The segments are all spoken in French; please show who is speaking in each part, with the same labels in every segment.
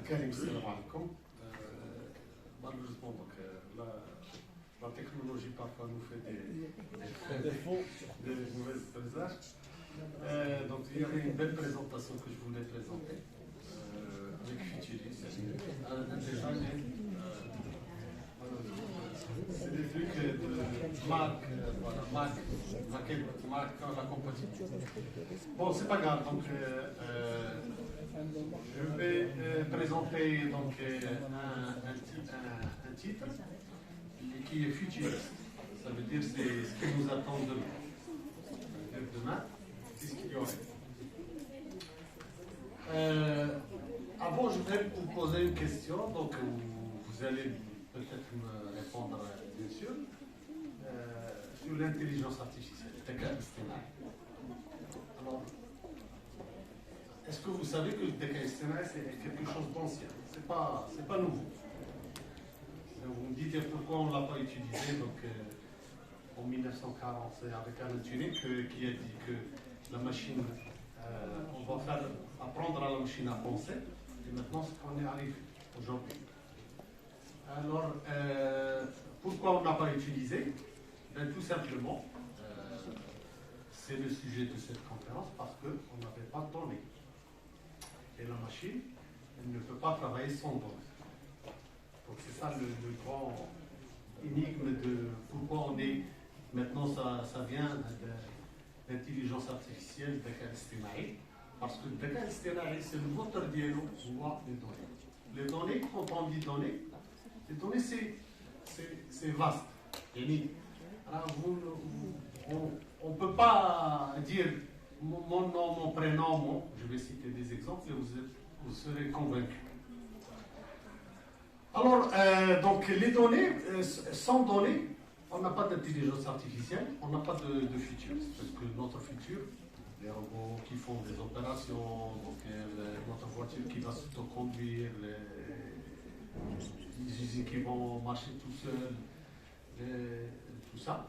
Speaker 1: Karim, salam alaikum. Malheureusement, donc, la technologie parfois nous fait des mauvaises présages. Donc il y avait une belle présentation que je voulais présenter avec Futuris, un designer. C'est des trucs de marque, voilà, marque, la compagnie. Bon, c'est pas grave, donc je vais présenter donc, un titre qui est futuriste. Ça veut dire c'est ce qui nous attend demain. Qu'est-ce qu'il y aurait avant, je vais vous poser une question, donc vous allez peut-être me répondre, bien sûr, sur l'intelligence artificielle. Alors, est-ce que vous savez que le DKSTNA, c'est quelque chose d'ancien? C'est pas nouveau. Vous me dites pourquoi on ne l'a pas utilisé. Donc, en 1940, c'est avec Alan Turing qui a dit que la machine, on va faire apprendre à la machine à penser. Et maintenant, c'est qu'on est arrivé aujourd'hui. Alors, pourquoi on n'a pas utilisé? Ben, tout simplement, c'est le sujet de cette conférence parce qu'on n'avait pas de données. Et la machine, elle ne peut pas travailler sans données. Donc c'est ça le grand énigme de pourquoi on est... Maintenant, ça vient de l'intelligence artificielle de parce que le c'est le moteur dialogue voit les données. Les données, quand on dit données, les données c'est vaste. Alors, on ne peut pas dire mon nom, mon prénom, je vais citer des exemples et vous serez convaincus. Alors, donc les données, sans données, on n'a pas d'intelligence artificielle, on n'a pas de futur. Parce que notre futur, les robots qui font des opérations, donc, notre voiture qui va s'autoconduire, les usines qui vont marcher tout seuls, tout ça.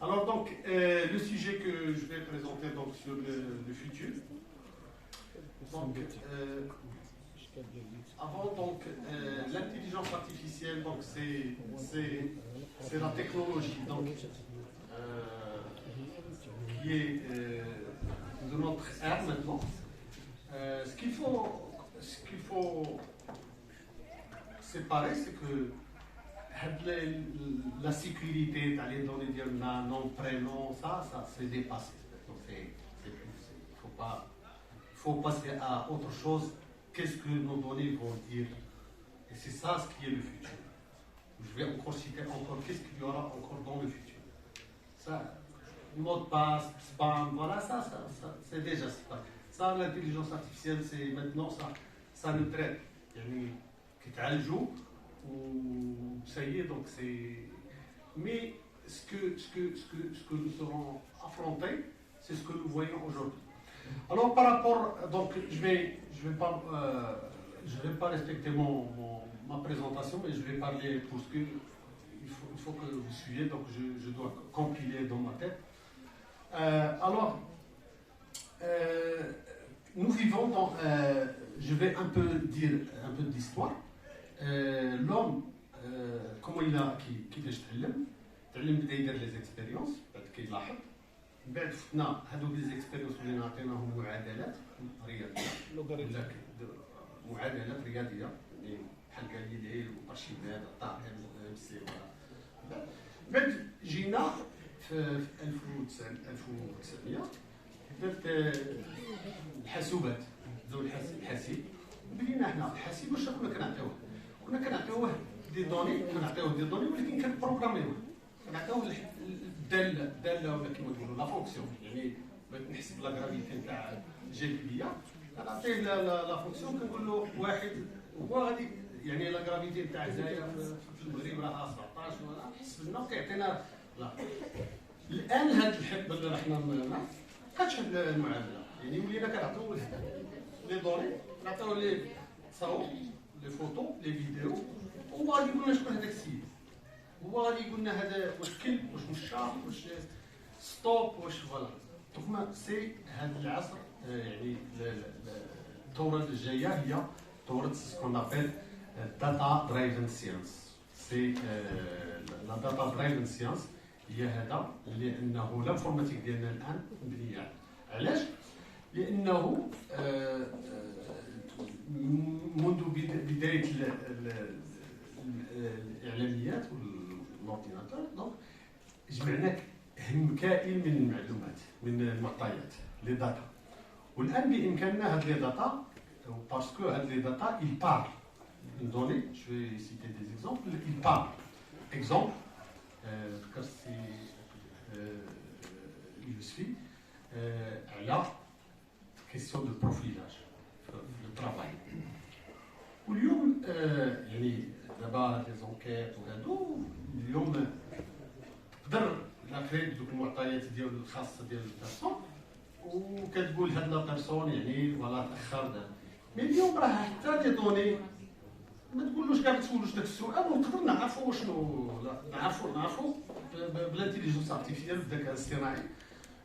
Speaker 1: Alors donc, le sujet que je vais présenter donc, sur le futur. Donc, avant, donc, l'intelligence artificielle, donc, c'est la technologie donc, qui est de notre ère maintenant. Ce qu'il faut séparer, c'est que la sécurité, d'aller donner dire nom, prénom, ça c'est dépassé. Donc, il faut passer à autre chose. Qu'est-ce que nos données vont dire? Et c'est ça ce qui est le futur. Je vais encore citer qu'est-ce qu'il y aura encore dans le futur. Ça, mot de passe, spam, voilà, ça c'est déjà spam. Ça, l'intelligence artificielle, c'est maintenant, ça nous traite. Il y a le jour, ou ça y est, donc c'est. Mais ce que nous serons affrontés, c'est ce que nous voyons aujourd'hui. Alors par rapport, donc je vais pas respecter ma présentation, mais je vais parler pour ce que il faut que vous suiviez, donc je dois compiler dans ma tête. Alors, nous vivons dans, je vais un peu dire un peu d'histoire. L'homme, comment il a كيفاش تعلم بدا يدير les expériences بعد كيلاحظ من بعد فتنا هذوك لي زيكسبيريونس ولينا عطيناهم معادلات رياضيه معادلات رياضيه بحال غاليلي وارشيميد طاهر سي بعد جينا في 1900 بدات الحاسوبات بداو الحاسيب بدينا حنا الحاسب واش كنا كنعطيوه دي دوني ولكن كنبروغراميوه كنعطيوه الداله ولا كما تقولوا لا فونكسيون يعني بغيت نحسب لا غرافيتي نتاع الجاذبيه كنعطيه لا فونكسيون كنقول له واحد هو غادي يعني لا غرافيتي نتاع الجزائر في المغرب راها 17 ولا حسب لنا كيعطينا لا الان هذا الحقبه اللي حنا ما بقاتش هاد المعادله يعني ولينا كنعطيو لي دوني كنعطيو لي صور لي فوتو لي فيديو هو غادي يقول لنا شكون هذاك السيد هو غادي يقول لنا هذا واش كلب واش مشاط واش ستوب واش فوالا دونك سي هذا العصر يعني الدوره الجايه هي طورت سكون ابل داتا درايفن سيانس. سي لا داتا درايفن سيانس هي هذا لانه الانفورماتيك ديالنا الان مبنيه علاش؟ لانه منذ بدايه الاعلاميات والاورديناتور دونك جمعنا هم كائن من المعلومات من المعطيات لي داتا، والان بامكاننا هاد لي داتا باسكو هاد لي داتا il parle une donnée. Je vais citer des exemples. Il parle. Exemple, كرسي يوسفي على كيسيون دو بروفيلاج في الترافاي. واليوم يعني دابا لي زونكيت وهادو اليوم تقدر ناخذ دوك المعطيات ديال الخاصه ديال البيرسون وكتقول هاد لا بيرسون يعني فوالا تاخر. مي اليوم راه حتى لي دوني ما تقولوش كاع تسولوش داك السؤال ونقدر نعرفوا شنو نعرفوا بالانتيليجنس ارتيفيسيال بالذكاء الاصطناعي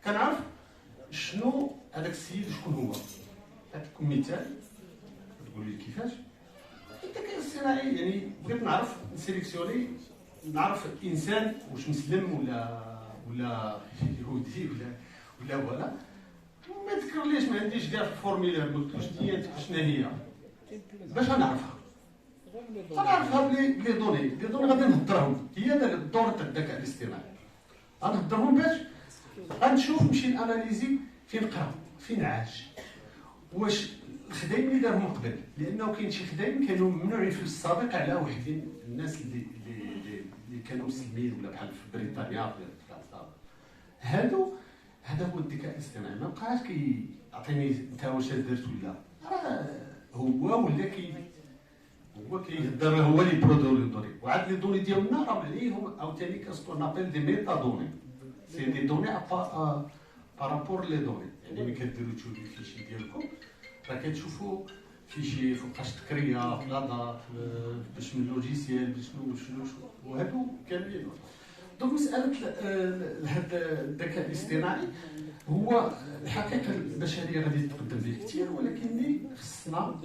Speaker 1: كنعرف شنو هذاك السيد شكون هو. نعطيكم مثال تقول لي كيفاش. الذكاء الاصطناعي يعني بغيت نعرف نسيليكسيوني نعرف انسان واش مسلم ولا يهودي ولا ولا ما تذكرليش ما عنديش كاع في الفورميلار ما قلتلوش ديالك شنو هي باش غنعرفها. غنعرفها بلي دوني غادي نهضرهم. هي هذا الدور تاع الذكاء الاصطناعي غنهضرهم باش غنشوف نمشي ناناليزي فين قرا فين عاش واش الخدايم اللي دارهم قبل، لانه كاين شي خدايم كانوا ممنوعين في السابق على وحدين الناس اللي كانوا مسلمين ولا بحال في بريطانيا في السابق. هذا هو الذكاء الاصطناعي. ما بقاش كيعطيني انت واش درت ولا هو ولا هو كيهضر هو اللي برودوي لي دوني. وعاد لي دوني ديالنا راه عليهم عاوتاني كاسكون ابل دي ميتا دوني. سي دي دوني بارابور لي دوني. يعني ملي كديروا تشوفوا الفيشي ديالكم راه كتشوفوا فيشي فوقاش تكريا في لادا باش من لوجيسيال باش شنو وهادو كاملين. دونك مساله هذا الذكاء الاصطناعي هو الحقيقه البشريه غادي تقدم به كثير، ولكن خصنا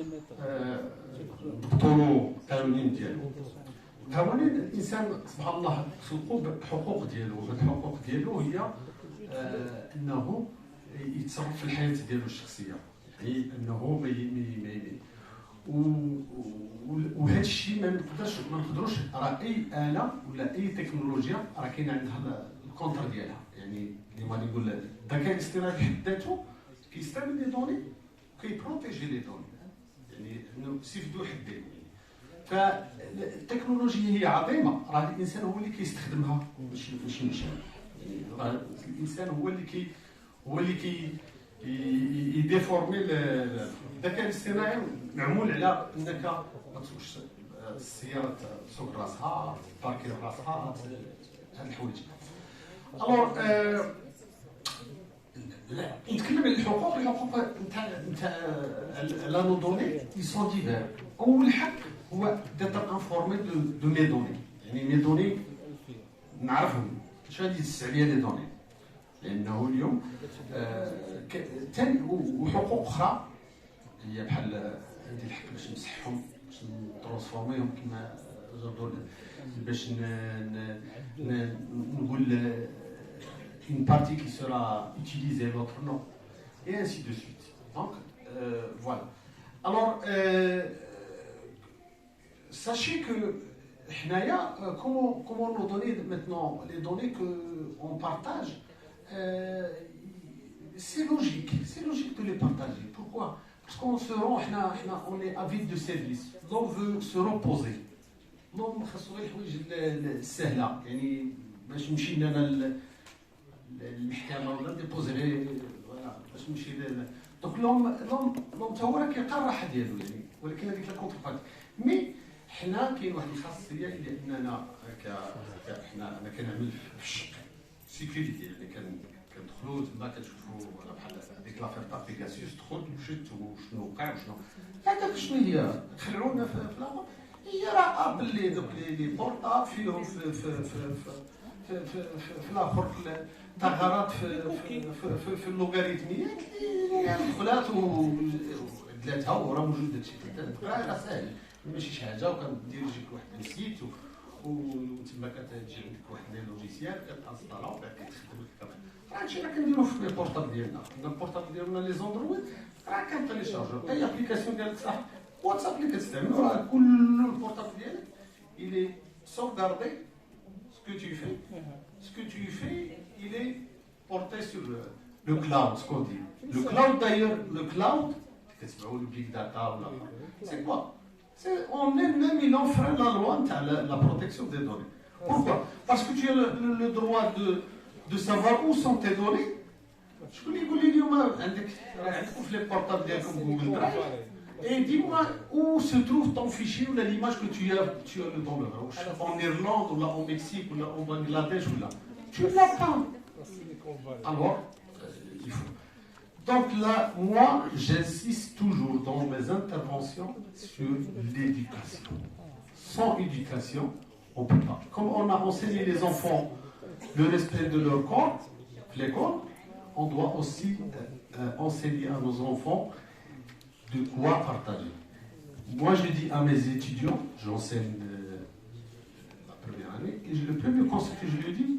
Speaker 1: نضبطوا القوانين ديالو. قوانين الانسان سبحان الله خلقوا بحقوق ديالو، وهاد الحقوق ديالو هي انه يتصرف في الحياه ديالو الشخصيه، يعني انه وهذا الشيء ما نقدروش راه اي اله ولا اي تكنولوجيا راه كاين عندها الكونتر ديالها. يعني كما نقول الذكاء الاصطناعي بحد ذاته كيستعمل لي دوني وكيبروتيجي لي دوني، يعني انه سيف ذو حدين. فالتكنولوجيا هي عظيمه، راه الانسان هو اللي كيستخدمها ماشي مشان. يعني راه الانسان هو اللي يديفورمي الذكاء الاصطناعي معمول على انك ما تسوقش السياره تسوق راسها تباركي راسها هاد الحوايج. الوغ نتكلم على الحقوق نتاع لا نو دوني اي سون ديفير. اول حق هو ديتر انفورمي دو مي دوني، يعني مي دوني نعرفهم اش غادي يدس عليا لي دوني، لانه اليوم ثاني وحقوق اخرى هي بحال عندي الحق باش نمسحهم باش نترانسفورميهم كما جردوا باش نقول une partie qui sera utilisée, l'autre non, et ainsi de suite. Donc, voilà. Alors, sachez que comment nos données maintenant, les données qu'on partage, c'est logique de les partager. Pourquoi? Parce qu'on se rend, on est avide de service. L'on veut se reposer. l'on خاصو غير الحوايج السهله، يعني باش نمشي انا المحكمه ولا ديبوزي غير باش نمشي دونك لهم تا هو راه كيلقى الراحه ديالو يعني، ولكن هذيك لا كونتر مي حنا كاين واحد الخاصيه اللي اننا حنا انا كنعمل في الشق سيكوريتي، يعني كندخلوا تما كتشوفوا بحال هذيك لافير تاع بيغاسيوس دخلت مشيت وشنو وقع وشنو هذاك شنو هي خلعونا في الاخر هي راه ابل لي دوك لي بورطاب فيهم في الاخر ثغرات في اللوغاريتميات اللي دخلات بدلاتها وراه موجود داكشي راه ساهل ماشي شي حاجه وكندير يجيك واحد السيت وتما كتجي عندك واحد لي لوجيسيال كتانستالا وبعد كتخدم لك كمان هادشي راه كنديرو في البورطابل ديالنا البورطابل ديالنا لي زوندرويد راه كنتيليشارجو اي ابليكاسيون ديالك صح واتساب اللي كتستعملو راه كل البورطابل ديالك il est sauvegardé ce que tu fais il est porté sur le cloud ce qu'on dit le cloud d'ailleurs le cloud le big data c'est quoi on est même il enfreint la loi la protection des données pourquoi parce que tu as le droit de savoir où sont tes données شكون اللي يقول لي اليوم عندكم في لي بورطابل ديالكم جوجل درايف et dis-moi où se trouve ton fichier ou l'image que tu as dans le en Irlande ou là au Mexique ou là au Bangladesh ou là tu ne l'as pas alors il faut donc là moi j'insiste toujours dans mes interventions sur l'éducation sans éducation on ne peut pas comme on a enseigné les enfants le respect de leur corps l'école on doit aussi enseigner à nos enfants de quoi partager. Moi, je dis à mes étudiants, j'enseigne la première année, et le premier conseil que je lui dis,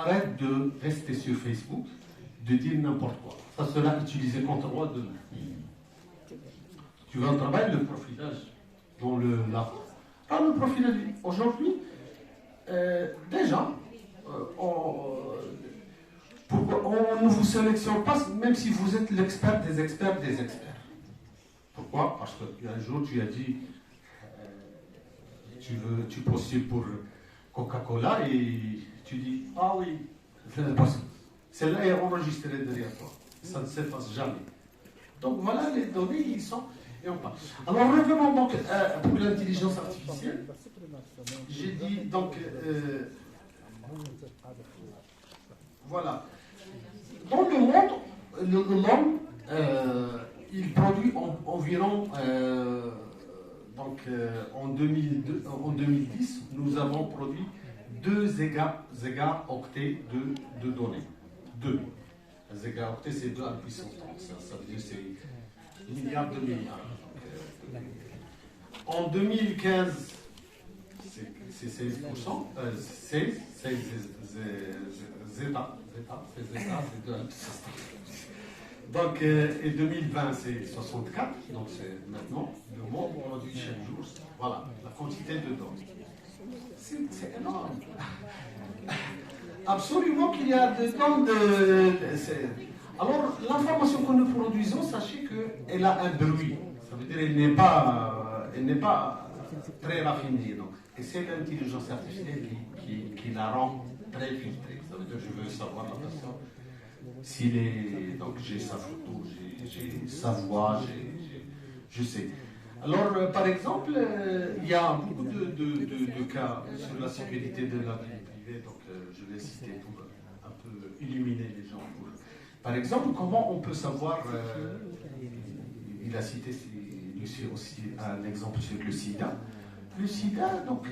Speaker 1: arrête de rester sur Facebook, de dire n'importe quoi. Ça sera utilisé contre moi demain. Tu veux un travail, le profilage dans le profilage. Aujourd'hui, déjà, on ne vous sélectionne pas, même si vous êtes l'expert des experts des experts. Pourquoi? Parce qu'un jour tu as dit tu postules pour Coca-Cola et tu dis ah oui, celle-là est enregistrée derrière toi. Ça ne s'efface jamais. Donc voilà les données, ils sont et on parle. Alors revenons donc pour l'intelligence artificielle. J'ai dit donc voilà. Dans le monde, l'homme il produit environ, en 2010, nous avons produit 2 gigaoctets de données. 2. Un gigaoctet, c'est 2 à la puissance 30. Ça veut dire c'est milliards de milliards. En 2015, c'est 16%. 16 zeta, c'est 2 à la puissance 30. Donc, et 2020, c'est 64, donc c'est maintenant le monde produit chaque jour. Voilà, la quantité de données. C'est énorme. Absolument qu'il y a dedans alors, l'information que nous produisons, sachez qu'elle a un bruit. Ça veut dire qu'elle n'est pas très raffinée. Donc. Et c'est l'intelligence artificielle qui la rend très filtrée. Ça veut dire que je veux savoir la personne. S'il est, donc j'ai sa photo, j'ai sa voix, je sais. Alors, par exemple, il y a beaucoup de cas sur la sécurité de la vie privée, donc je vais citer pour un peu illuminer les gens. Par exemple, comment on peut savoir, il a cité aussi un exemple sur le sida. Le sida, donc,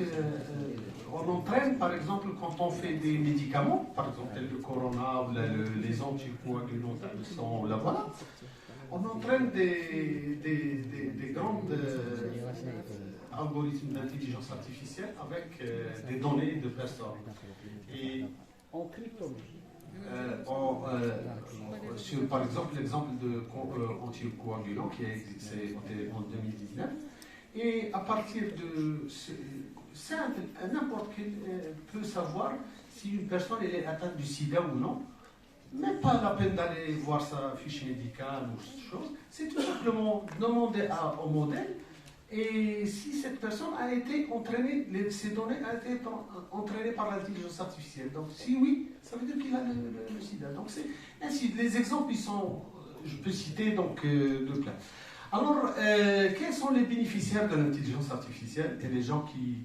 Speaker 1: on entraîne, par exemple, quand on fait des médicaments, par exemple le corona, ou les anticoagulants de sang, là, voilà, on entraîne des grands algorithmes d'intelligence artificielle avec des données de personnes. Et en cryptologie. Sur, par exemple, l'exemple de anticoagulant qui a existé en 2019. Et à partir de simple, n'importe qui peut savoir si une personne est atteinte du sida ou non. Même pas la peine d'aller voir sa fiche médicale ou autre chose. C'est tout simplement demander au modèle. Et si cette personne a été entraînée, ces données ont été entraînées par l'intelligence artificielle. Donc si oui, ça veut dire qu'il a le sida. Donc c'est ainsi. Les exemples, ils sont, je peux citer donc de plein. Alors, quels sont les bénéficiaires de l'intelligence artificielle et les gens qui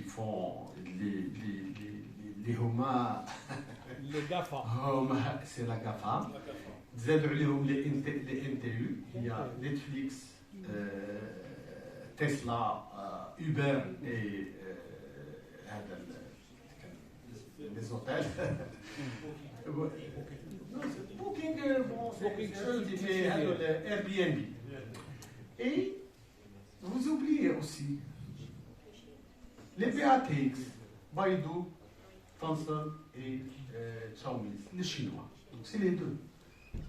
Speaker 1: font les HOMA
Speaker 2: les GAFA.
Speaker 1: C'est la GAFA. Les NTU, il y a Netflix, Tesla, Uber et les hôtels. Booking, Airbnb. Et vous oubliez aussi les PATX, Baidu, Tencent et Xiaomi, les Chinois. Donc c'est les deux.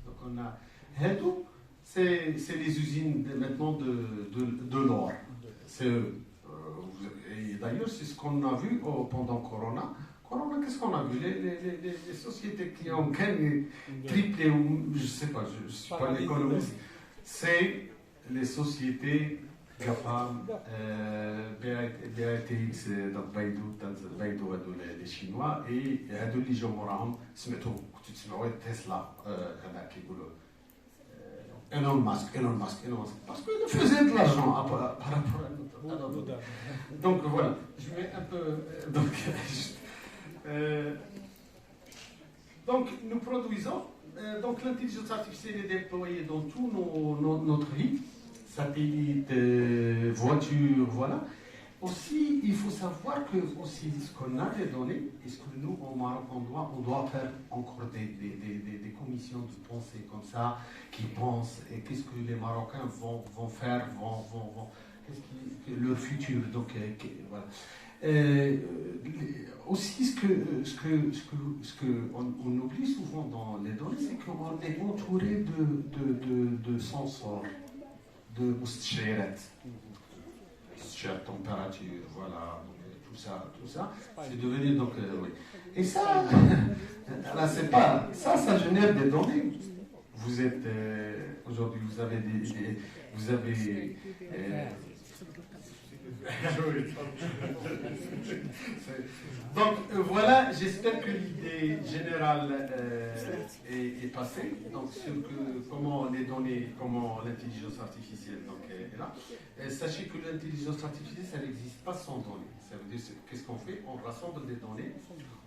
Speaker 1: Donc on a Hedo, c'est les usines maintenant de l'or. C'est eux. Et d'ailleurs, c'est ce qu'on a vu pendant Corona. Corona, qu'est-ce qu'on a vu les sociétés qui ont gagné, triplé, ou je ne sais pas, je ne suis pas un économiste, c'est les sociétés GAFAM, BATX, donc Baidu, les Chinois, et les gens qui ont Tesla, qui Elon Musk, parce qu'il faisait de l'argent par rapport à notre. Donc voilà, je mets un peu. Donc nous produisons, donc l'intelligence artificielle est déployée dans tout notre vie, satellites, voitures, voilà. Aussi, il faut savoir que aussi ce qu'on a des données, est-ce que nous, au Maroc, on doit faire encore des commissions de pensée comme ça, qui pensent, et qu'est-ce que les Marocains vont faire, qu'est-ce qui leur futur, donc voilà. Aussi, ce que on oublie souvent dans les données, c'est qu'on est entouré de sensors, de mousticherettes. Température, voilà, tout ça, c'est devenu donc oui. Et ça, là, c'est pas ça génère des données. Vous êtes aujourd'hui, vous avez donc voilà, j'espère que l'idée générale est passée. Donc sur comment les données, comment l'intelligence artificielle est là. Sachez que l'intelligence artificielle, ça n'existe pas sans données. Ça veut dire qu'est-ce qu'on fait? On rassemble des données,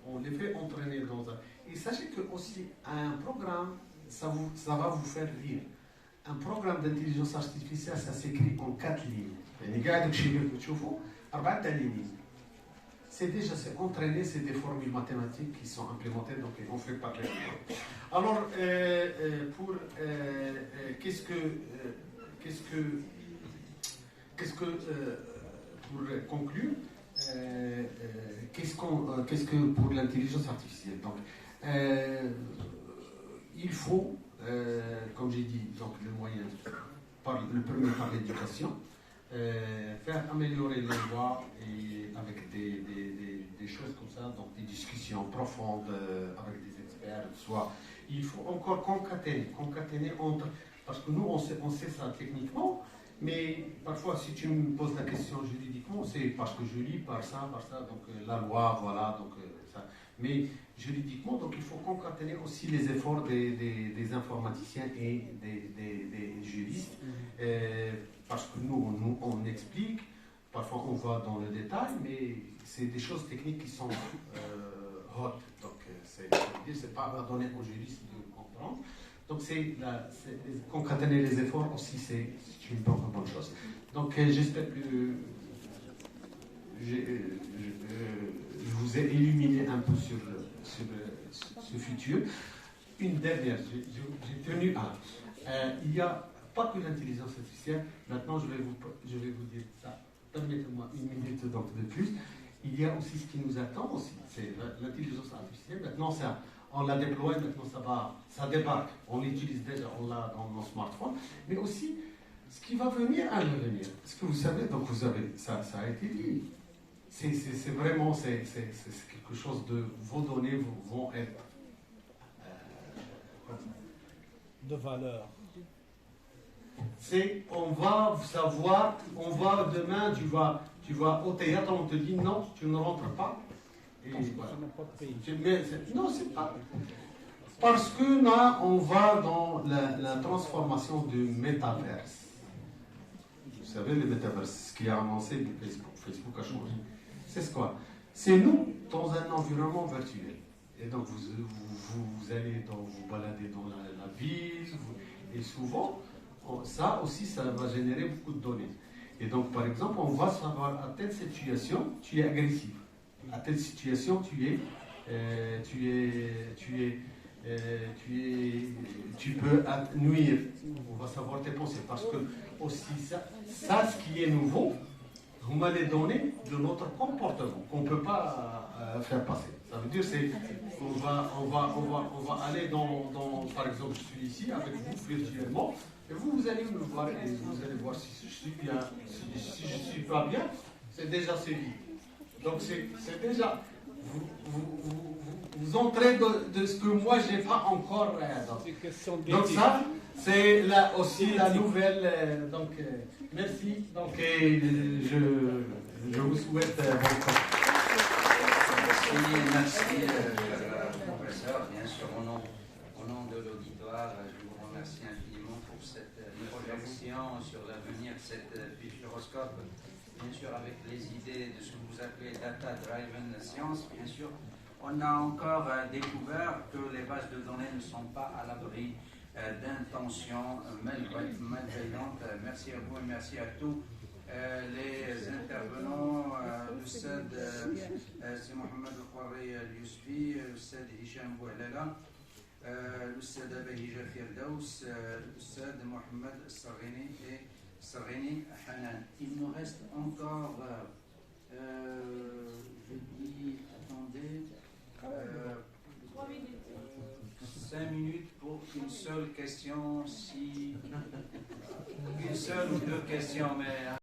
Speaker 1: on les fait entraîner dans un. Et sachez que aussi un programme, ça va vous faire rire. Un programme d'intelligence artificielle, ça s'écrit en 4 lignes. C'est déjà entraîné, c'est des formules mathématiques qui sont implémentées, donc on fait parler. Alors, qu'est-ce que pour conclure, qu'est-ce que pour l'intelligence artificielle? Donc, il faut, comme j'ai dit, donc le moyen, le premier par l'éducation. Faire améliorer les lois et avec des choses comme ça, donc des discussions profondes avec des experts, soit il faut encore concaténer entre, parce que nous on sait ça techniquement, mais parfois si tu me poses la question juridiquement, c'est parce que je lis par ça, donc la loi, voilà, donc ça. Mais juridiquement, donc il faut concaténer aussi les efforts des informaticiens et des juristes. Parce que nous, on explique, parfois on va dans le détail, mais c'est des choses techniques qui sont hot. Donc, c'est pas donné aux juristes de comprendre. Donc, concaténer les efforts aussi, c'est une bonne chose. Donc, j'espère que je vous ai illuminé un peu sur ce futur. Une dernière, j'ai tenu à. Il y a pas que l'intelligence artificielle, maintenant je vais vous dire ça, permettez-moi une minute donc de plus, il y a aussi ce qui nous attend aussi, c'est l'intelligence artificielle, maintenant ça, on la déploie, maintenant ça débarque, on l'utilise déjà, on l'a dans nos smartphones, mais aussi ce qui va venir à l'avenir, parce que vous savez, donc ça a été dit, c'est vraiment, c'est quelque chose de, vos données vont être
Speaker 2: de valeur.
Speaker 1: On va savoir, demain, tu vas au théâtre, on te dit non, tu ne rentres pas. Et voilà. Non, c'est pas. Parce que là, on va dans la transformation du métaverse. Vous savez, le métaverse, ce qui a annoncé Facebook a changé. C'est quoi? C'est nous dans un environnement virtuel. Et donc, vous allez vous balader dans la ville, et souvent, ça aussi, ça va générer beaucoup de données. Et donc, par exemple, on va savoir à telle situation, tu es agressif. À telle situation, tu es tu peux nuire, on va savoir tes pensées. Parce que aussi ça ce qui est nouveau, vous m'allez donner de notre comportement qu'on ne peut pas faire passer. Ça veut dire qu'on va aller dans, par exemple, je suis ici avec vous virtuellement, et vous allez me voir et vous allez voir si je suis bien, si je ne suis pas bien, c'est déjà sévi. Donc c'est déjà, vous entrez de ce que moi je n'ai pas encore. Donc ça, c'est aussi la nouvelle. Donc merci. Donc je vous souhaite bon temps.
Speaker 3: Merci, professeur. Bien sûr, au nom de l'auditoire, je vous remercie infiniment pour cette projection sur l'avenir de cette futuroscope. Bien sûr, avec les idées de ce que vous appelez Data Driven Science, bien sûr, on a encore découvert que les bases de données ne sont pas à l'abri d'intentions malveillantes. Merci à vous et merci à tous les intervenants. L'Oustad c'est Mohamed El-Khouari Al-Yousfi, l'Oustad Hicham Bouhlala, l'Oustad Bahija Firdaus, l'Oustad Mohamed Sarghini et Sarghini Hanan. Il nous reste encore, je dis, attendez, 5 minutes pour une seule question, une seule ou deux questions, mais